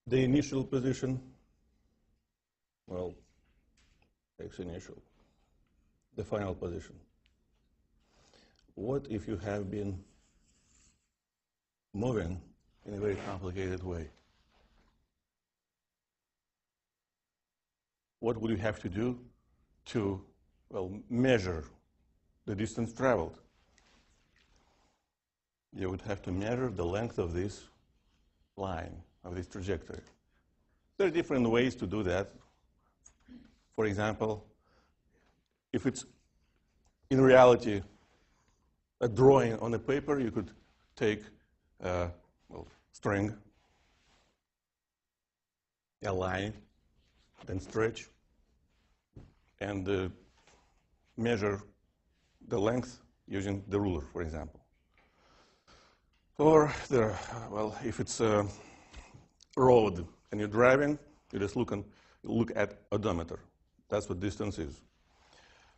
The initial position, well, x initial, the final position. What if you have been moving in a very complicated way? What would you have to do to, well, measure the distance traveled? You would have to measure the length of this line, of this trajectory. There are different ways to do that. For example, if it's in reality a drawing on a paper, you could take a string, a line, then stretch, and measure the length using the ruler, for example. Or if it's a road and you're driving, you just look at odometer. That's what distance is.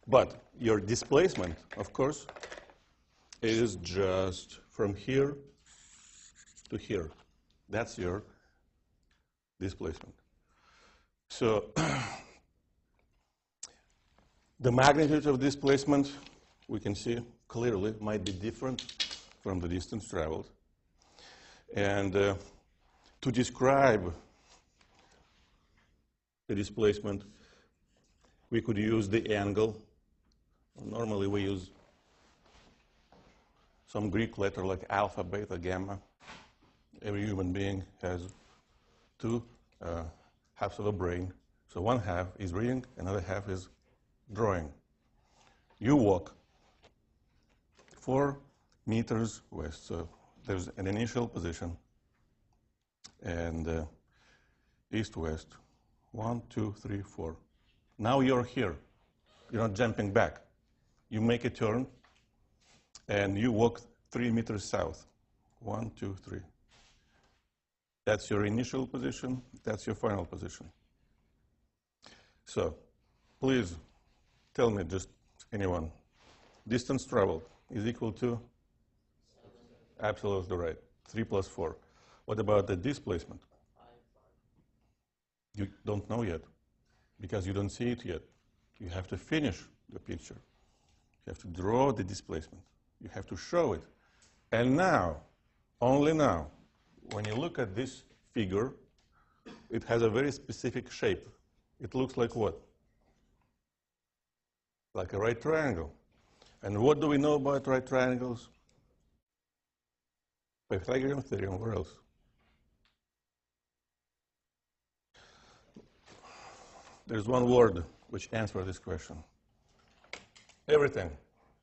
But your displacement, of course, is just from here to here. That's your displacement. So the magnitude of displacement, we can see clearly, might be different from the distance traveled. And to describe the displacement, we could use the angle. Normally we use some Greek letter like alpha, beta, gamma. Every human being has two halves of a brain. So one half is reading, another half is drawing. You walk 4 meters west. So there's an initial position and east-west. 1, 2, 3, 4. Now you're here. You're not jumping back. You make a turn and you walk 3 meters south. 1, 2, 3. That's your initial position. That's your final position. So please tell me, just anyone, distance traveled is equal to? Absolutely right. 3 plus 4. What about the displacement? You don't know yet because you don't see it yet. You have to finish the picture. You have to draw the displacement. You have to show it. And now, only now, when you look at this figure, it has a very specific shape. It looks like what? Like a right triangle. And what do we know about right triangles? Pythagorean theorem, where else? There's one word which answers this question. Everything.